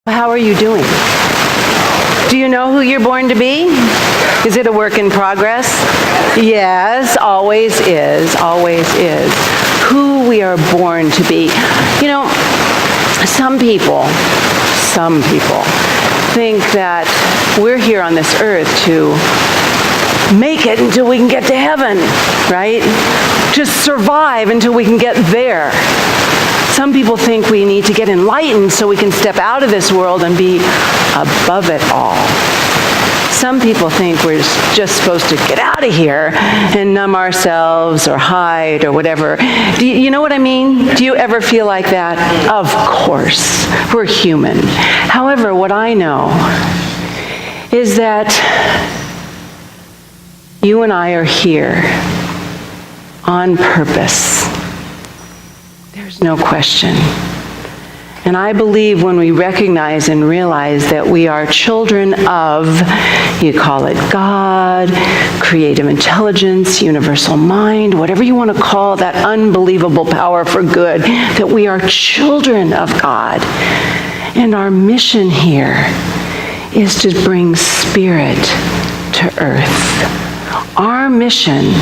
How are you doing? Do you know who you're born to be? Is it a work in progress? Yes, always is, always is. Who we are born to be. You know, some people think that we're here on this earth to make it until we can get to heaven, right? Just survive until we can get there. Some people think we need to get enlightened so we can step out of this world and be above it all. Some people think we're just supposed to get out of here and numb ourselves or hide or whatever. Do you know what I mean? Do you ever feel like that? Of course. We're human. However, what I know is that you and I are here on purpose. There's no question. And I believe when we recognize and realize that we are children of, you call it God, creative intelligence, universal mind, whatever you want to call that unbelievable power for good, that we are children of God. And our mission here is to bring spirit to earth. Our mission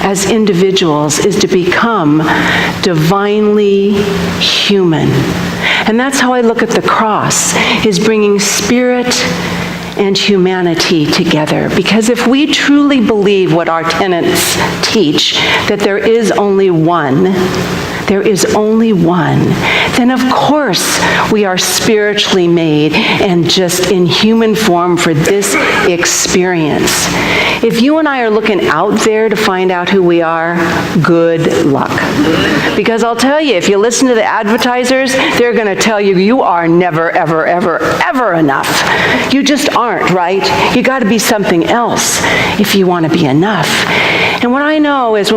as individuals is to become divinely human. And that's how I look at the cross, is bringing spirit and humanity together. Because if we truly believe what our tenets teach, that there is only one, then of course we are spiritually made and just in human form for this experience. If you and I are looking out there to find out who we are, good luck. Because I'll tell you, if you listen to the advertisers, they're going to tell you you are never, ever, ever, ever enough. You just aren't, right? You got to be something else if you want to be enough. And what I know is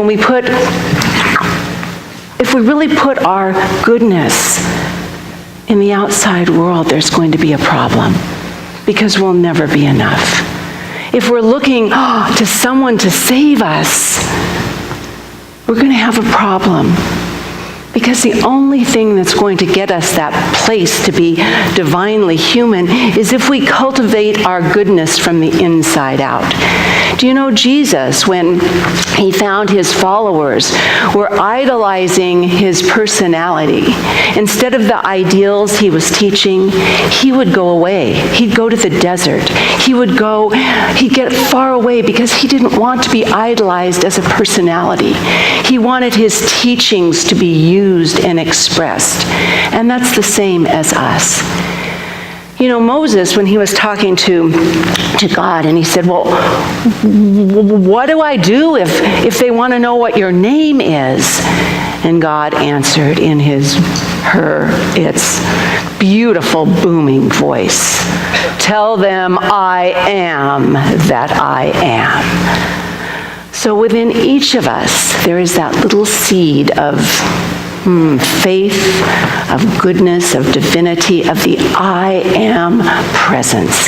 if we really put our goodness in the outside world, there's going to be a problem because we'll never be enough. If we're looking to someone to save us, we're going to have a problem. Because the only thing that's going to get us that place to be divinely human is if we cultivate our goodness from the inside out. Do you know Jesus, when he found his followers were idolizing his personality, instead of the ideals he was teaching, he would go away. He'd go to the desert. He'd get far away because he didn't want to be idolized as a personality. He wanted his teachings to be used and expressed. And that's the same as us. You know, Moses, when he was talking to God, and he said, well, what do I do if they want to know what your name is? And God answered in its beautiful booming voice, tell them I am that I am. So within each of us, there is that little seed of faith, of goodness, of divinity, of the I am presence.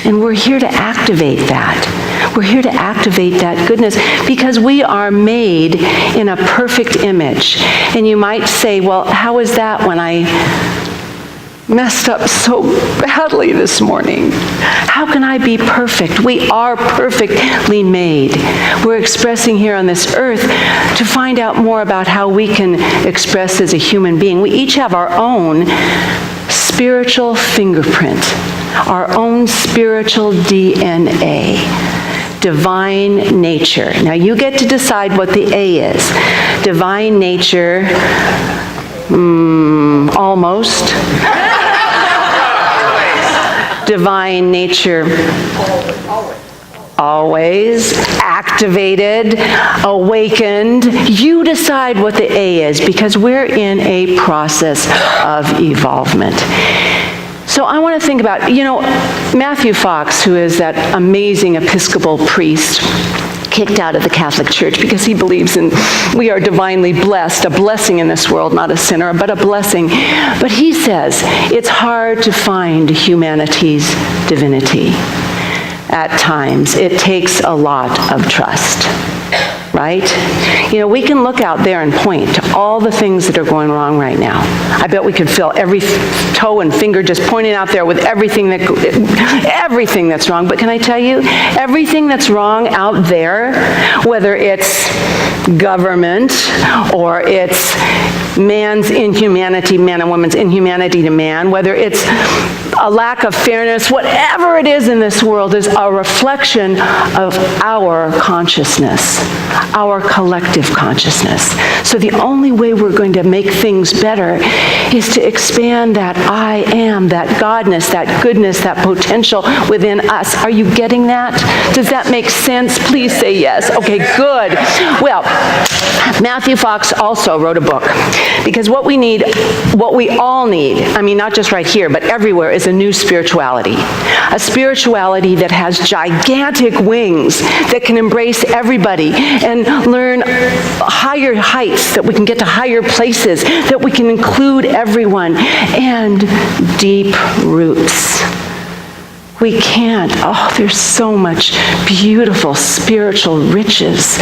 And we're here to activate that. We're here to activate that goodness because we are made in a perfect image. And you might say, well, how is that when I messed up so badly this morning? How can I be perfect? We are perfectly made. We're expressing here on this earth to find out more about how we can express as a human being. We each have our own spiritual fingerprint, our own spiritual DNA, divine nature. Now you get to decide what the A is. Divine nature, almost. Divine nature, always. Activated, awakened. You decide what the A is because we're in a process of evolvement. So I want to think about, Matthew Fox, who is that amazing Episcopal priest, kicked out of the Catholic Church because he believes we are divinely blessed, a blessing in this world, not a sinner, but a blessing. But he says it's hard to find humanity's divinity. At times, it takes a lot of trust. right? You know, we can look out there and point to all the things that are going wrong right now. I bet we could fill every toe and finger just pointing out there with everything that's wrong. But can I tell you, everything that's wrong out there, whether it's government or it's man's inhumanity, man and woman's inhumanity to man, whether it's a lack of fairness, whatever it is in this world is a reflection of our consciousness, our collective consciousness. So the only way we're going to make things better is to expand that I am, that godness, that goodness, that potential within us. Are you getting that? Does that make sense? Please say yes. Okay, good. Well, Matthew Fox also wrote a book, because what we need, what we all need, I mean, not just right here, but everywhere, is a new spirituality. A spirituality that has gigantic wings, that can embrace everybody and learn higher heights, that we can get to higher places, that we can include everyone, and deep roots. We can't. Oh, there's so much beautiful spiritual riches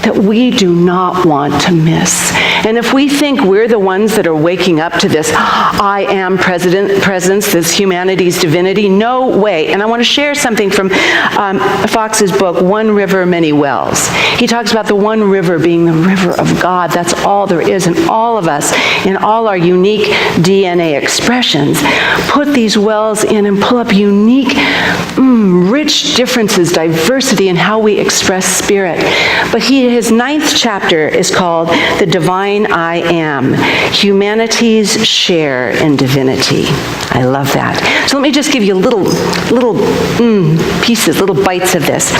that we do not want to miss. And if we think we're the ones that are waking up to this I am presence, this humanity's divinity, no way. And I want to share something from Fox's book, One River, Many Wells. He talks about the one river being the river of God. That's all there is. And all of us, in all our unique DNA expressions, put these wells in and pull up unique rich differences, diversity in how we express spirit. But his 9th chapter is called The Divine I Am, Humanity's Share in Divinity. I love that. So let me just give you little pieces, little bites of this.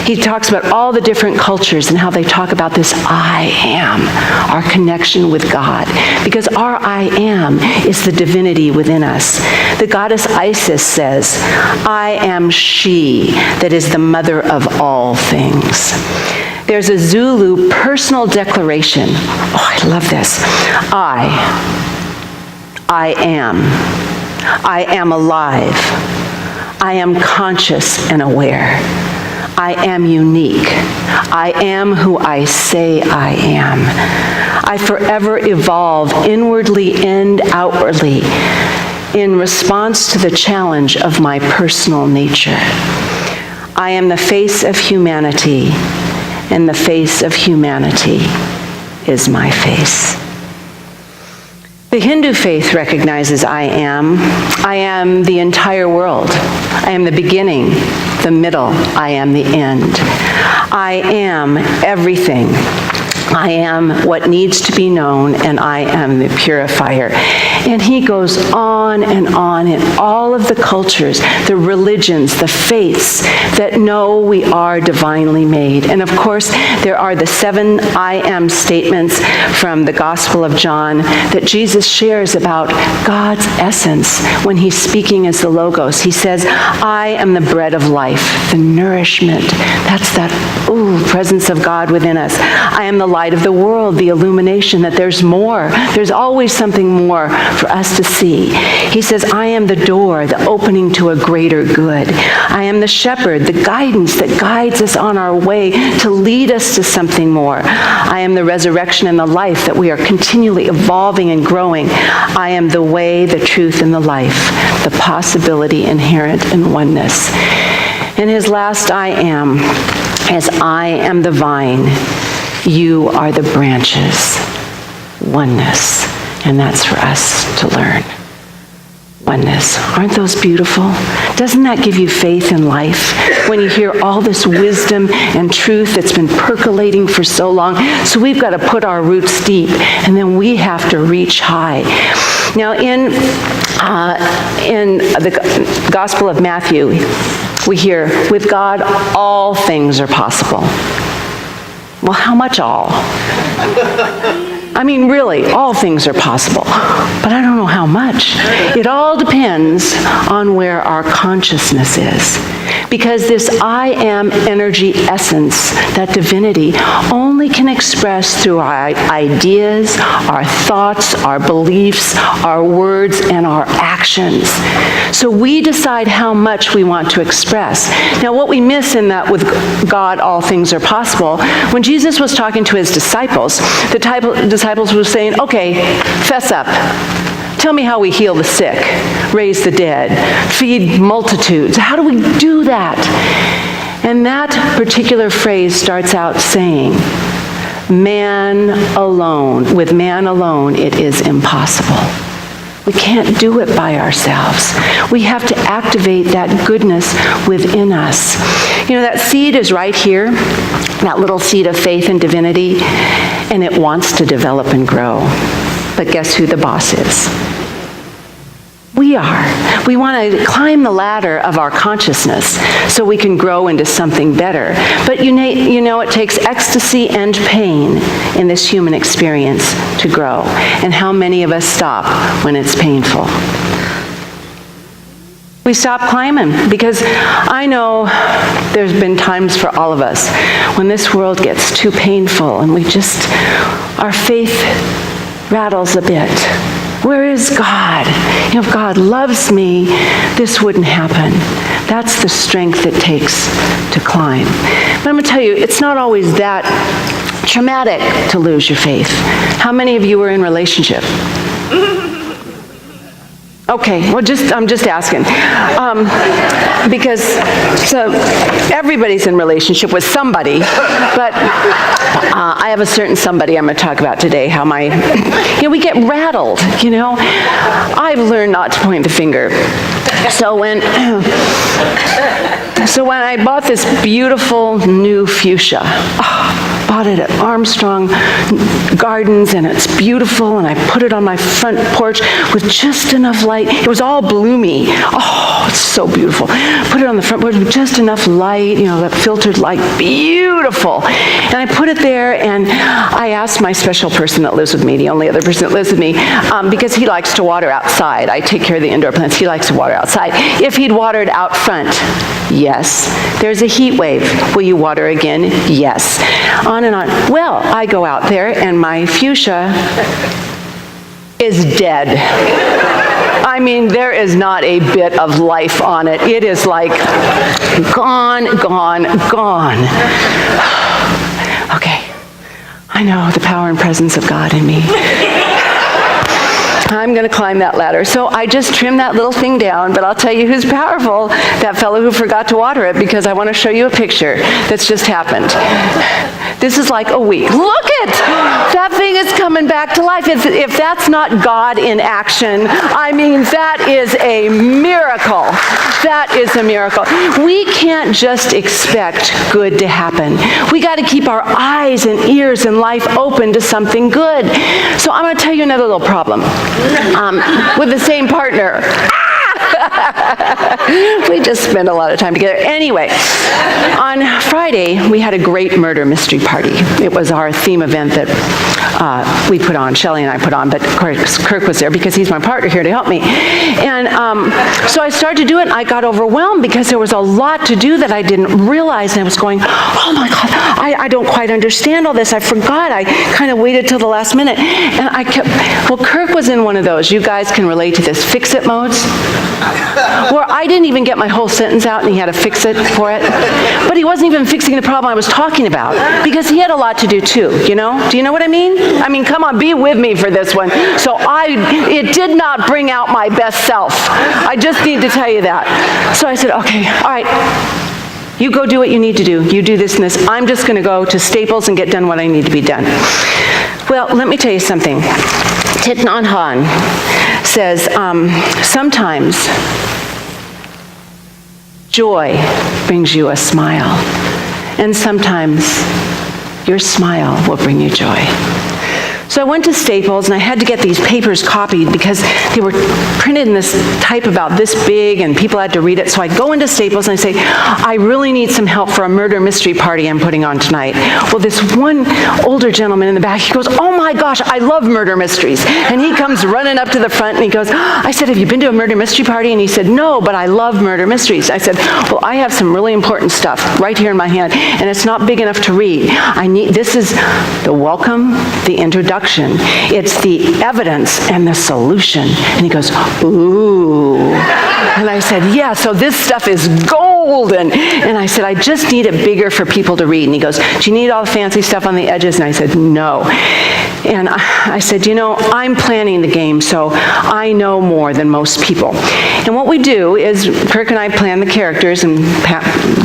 He talks about all the different cultures and how they talk about this I am, our connection with God. Because our I am is the divinity within us. The goddess Isis says, I am she that is the mother of all things. There's a Zulu personal declaration. Oh, I love this. I am. I am alive. I am conscious and aware. I am unique. I am who I say I am. I forever evolve inwardly and outwardly in response to the challenge of my personal nature. I am the face of humanity, and the face of humanity is my face. The Hindu faith recognizes I am the entire world. I am the beginning, the middle, I am the end. I am everything. I am what needs to be known, and I am the purifier. And he goes on and on in all of the cultures, the religions, the faiths that know we are divinely made. And of course, there are the 7 I am statements from the Gospel of John that Jesus shares about God's essence when he's speaking as the Logos. He says, I am the bread of life, the nourishment. That's that presence of God within us. I am the light of the world, the illumination that there's more. There's always something more for us to see. He says, I am the door, the opening to a greater good. I am the shepherd, the guidance that guides us on our way to lead us to something more. I am the resurrection and the life that we are continually evolving and growing. I am the way, the truth, and the life, the possibility inherent in oneness. And his last I am is I am the vine. You are the branches. Oneness. And that's for us to learn. Oneness. Aren't those beautiful? Doesn't that give you faith in life when you hear all this wisdom and truth that's been percolating for so long? So we've got to put our roots deep, and then we have to reach high. Now, in the Gospel of Matthew, we hear, with God, all things are possible. Well, how much all? I mean, really, all things are possible. But I don't know know how much. It all depends on where our consciousness is. Because this I am energy essence, that divinity, only can express through our ideas, our thoughts, our beliefs, our words, and our actions. So we decide how much we want to express. Now, what we miss in that with God, all things are possible, when Jesus was talking to his disciples, the disciples were saying, okay, fess up. Tell me how we heal the sick, raise the dead, feed multitudes. How do we do that? And that particular phrase starts out saying, man alone, with man alone, it is impossible. We can't do it by ourselves. We have to activate that goodness within us. You know, that seed is right here, that little seed of faith and divinity, and it wants to develop and grow. But guess who the boss is? We are. We want to climb the ladder of our consciousness so we can grow into something better. But you know it takes ecstasy and pain in this human experience to grow. And how many of us stop when it's painful? We stop climbing, because I know there's been times for all of us when this world gets too painful and our faith rattles a bit. Where is God? You know, if God loves me, this wouldn't happen. That's the strength it takes to climb. But I'm going to tell you, it's not always that traumatic to lose your faith. How many of you are in relationship? Okay, well, I'm just asking. Because everybody's in relationship with somebody, but I have a certain somebody I'm going to talk about today, how we get rattled, you know. I've learned not to point the finger. So when I bought this beautiful new fuchsia, bought it at Armstrong Gardens, and it's beautiful, and I put it on my front porch with just enough light. It was all bloomy. Oh, it's so beautiful. Put it on the front porch with just enough light, you know, that filtered light. Beautiful. And I put it there, and I asked my special person that lives with me, the only other person that lives with me, because he likes to water outside. I take care of the indoor plants. He likes to water outside. If he'd watered out front, yes. There's a heat wave. Will you water again? Yes. On and on. Well, I go out there, and my fuchsia is dead. I mean, there is not a bit of life on it. It is like gone, gone, gone. Okay. I know the power and presence of God in me. I'm going to climb that ladder. So I just trimmed that little thing down, but I'll tell you who's powerful, that fellow who forgot to water it, because I want to show you a picture that's just happened. This is like a week. Look it! That thing is coming back to life. If that's not God in action, I mean, that is a miracle. That is a miracle. We can't just expect good to happen. We got to keep our eyes and ears and life open to something good. So I'm going to tell you another little problem. With the same partner. We just spend a lot of time together. Anyway, on Friday, we had a great murder mystery party. It was our theme event that we put on, Shelley and I put on, but of course Kirk was there because he's my partner here to help me. And so I started to do it, and I got overwhelmed because there was a lot to do that I didn't realize, and I was going, oh my God, I don't quite understand all this. I forgot. I kind of waited till the last minute. And Kirk was in one of those, you guys can relate to this, fix-it modes, where I didn't even get my whole sentence out, and he had to fix it for it. But he wasn't even fixing the problem I was talking about, because he had a lot to do too, you know? Do you know what I mean? I mean, come on, be with me for this one. So it did not bring out my best self. I just need to tell you that. So I said, okay, all right, you go do what you need to do. You do this and this. I'm just going to go to Staples and get done what I need to be done. Well, let me tell you something. Thich Nhat Hanh says, sometimes joy brings you a smile, and sometimes your smile will bring you joy. So I went to Staples, and I had to get these papers copied because they were printed in this type about this big, and people had to read it. So I go into Staples, and I say, I really need some help for a murder mystery party I'm putting on tonight. Well, this one older gentleman in the back, he goes, oh my gosh, I love murder mysteries. And he comes running up to the front, and he goes, I said, have you been to a murder mystery party? And he said, no, but I love murder mysteries. I said, well, I have some really important stuff right here in my hand, and it's not big enough to read. This is the welcome, the introduction. It's the evidence and the solution. And he goes, ooh. And I said, yeah, so this stuff is golden. And I said, I just need it bigger for people to read. And he goes, do you need all the fancy stuff on the edges? And I said, no. And I said, I'm planning the game, so I know more than most people. And what we do is, Kirk and I plan the characters and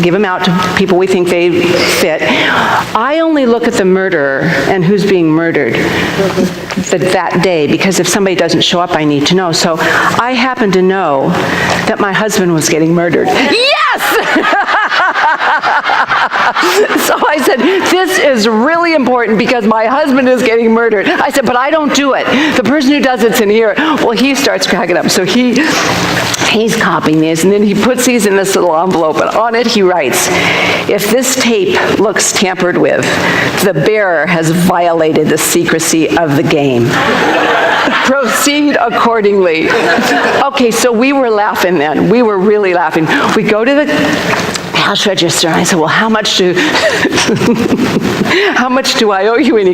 give them out to people we think they fit. I only look at the murderer and who's being murdered that day, because if somebody doesn't show up, I need to know. So I happen to know that my husband was getting murdered. Yes! So I said, this is really important because my husband is getting murdered. I said, but I don't do it. The person who does it's in here. Well, he starts cracking up. So he's copying these, and then he puts these in this little envelope, and on it he writes, if this tape looks tampered with, the bearer has violated the secrecy of the game. Proceed accordingly. Okay, so we were laughing then. We were really laughing. We go to the cash register, and I said, well, how much do I owe you? And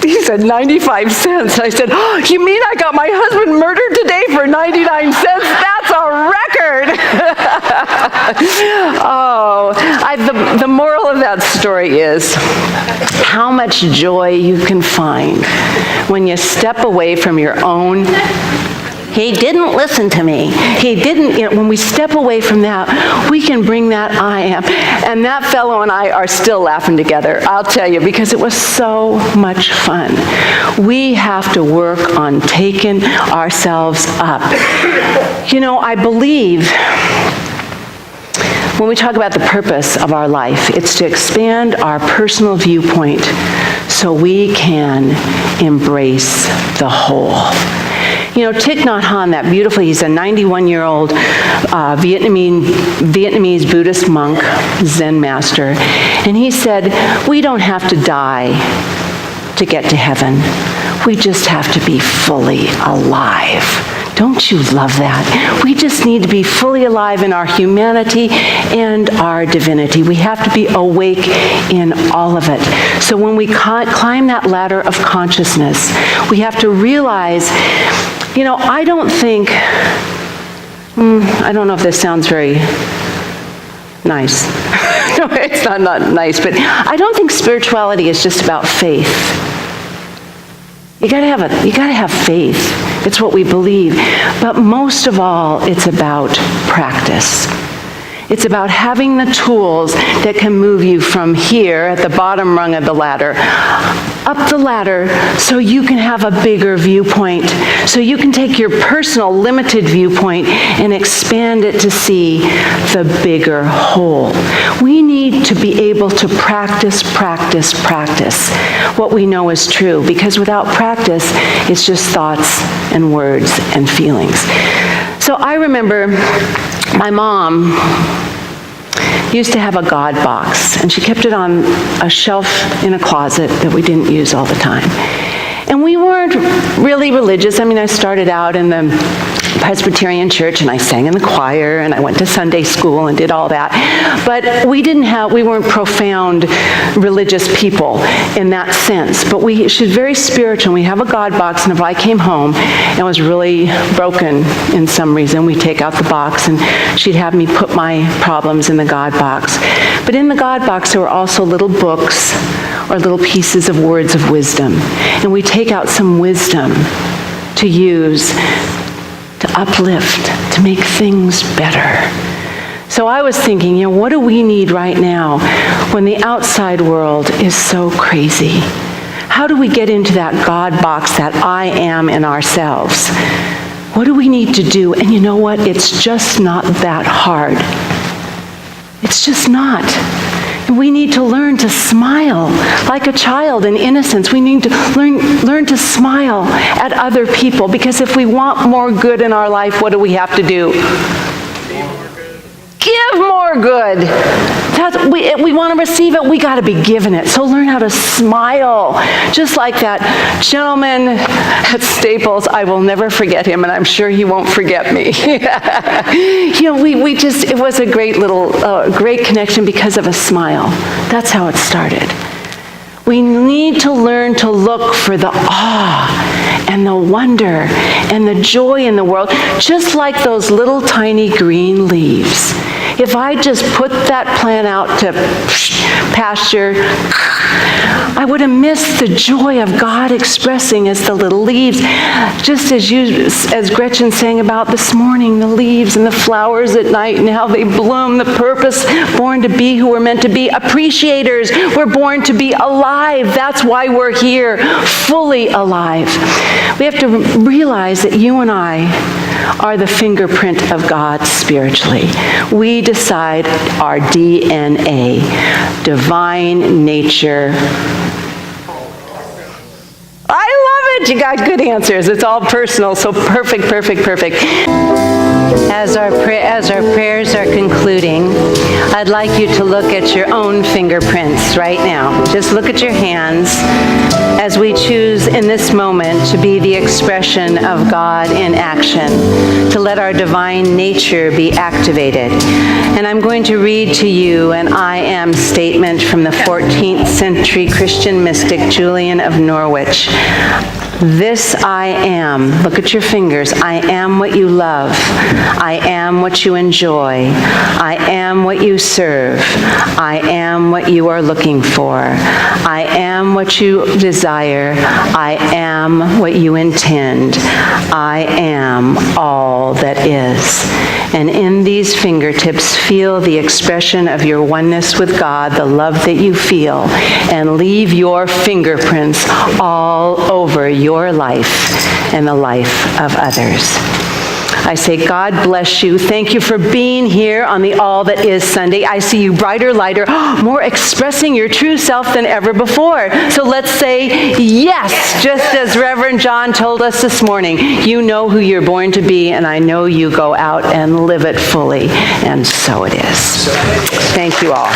he said, 95 cents. I said, oh, you mean I got my husband murdered today for 99 cents? That's a record. The moral of that story is how much joy you can find when you step away from your own, he didn't listen to me. He didn't, when we step away from that, we can bring that I am. And that fellow and I are still laughing together, I'll tell you, because it was so much fun. We have to work on taking ourselves up. I believe when we talk about the purpose of our life, it's to expand our personal viewpoint so we can embrace the whole. Thich Nhat Hanh, that beautifully, he's a 91-year-old Vietnamese Buddhist monk, Zen master, and he said, we don't have to die to get to heaven. We just have to be fully alive. Don't you love that? We just need to be fully alive in our humanity and our divinity. We have to be awake in all of it. So when we climb that ladder of consciousness, we have to realize, I don't know if this sounds very nice. No, it's not nice, but I don't think spirituality is just about faith. You gotta have faith. It's what we believe. But most of all, it's about practice. It's about having the tools that can move you from here at the bottom rung of the ladder, up the ladder, so you can have a bigger viewpoint, so you can take your personal limited viewpoint and expand it to see the bigger whole. We need to be able to practice what we know is true, because without practice, it's just thoughts and words and feelings. So I remember my mom used to have a God box, and she kept it on a shelf in a closet that we didn't use all the time. And we weren't really religious. I started out in the Presbyterian church, and I sang in the choir, and I went to Sunday school and did all that. But we weren't profound religious people in that sense. But she's very spiritual. We have a God box, and if I came home and was really broken in some reason, we'd take out the box, and she'd have me put my problems in the God box. But in the God box, there were also little books or little pieces of words of wisdom. And we take out some wisdom to use to uplift, to make things better. So I was thinking, what do we need right now when the outside world is so crazy? How do we get into that God box, that I am in ourselves? What do we need to do? And you know what? It's just not that hard. It's just not. We need to learn to smile like a child in innocence. We need to learn to smile at other people, because if we want more good in our life, what do we have to do? Give more good. We want to receive it, we got to be given it. So learn how to smile. Just like that gentleman at Staples, I will never forget him, and I'm sure he won't forget me. It was a great connection because of a smile. That's how it started. We need to learn to look for the awe and the wonder and the joy in the world, just like those little tiny green leaves. If I just put that plant out to pasture, I would have missed the joy of God expressing as the little leaves. Just as Gretchen sang about this morning, the leaves and the flowers at night and how they bloom, the purpose, born to be who we're meant to be, appreciators. We're born to be alive. That's why we're here, fully alive. We have to realize that you and I are the fingerprint of God spiritually. We decide our DNA, divine nature. I love it. You got good answers. It's all personal, so perfect. As our prayers are concluding, I'd like you to look at your own fingerprints right now. Just look at your hands as we choose in this moment to be the expression of God in action, to let our divine nature be activated. And I'm going to read to you an I am statement from the 14th century Christian mystic Julian of Norwich. This I am. Look at your fingers. I am what you love. I am what you enjoy. I am what you serve. I am what you are looking for. I am what you desire. I am what you intend. I am all that is. And in these fingertips, feel the expression of your oneness with God, the love that you feel, and leave your fingerprints all over your life and the life of others. I say, God bless you. Thank you for being here on the All That Is Sunday. I see you brighter, lighter, more expressing your true self than ever before. So let's say yes, just as Reverend John told us this morning. You know who you're born to be, and I know you go out and live it fully. And so it is. Thank you all.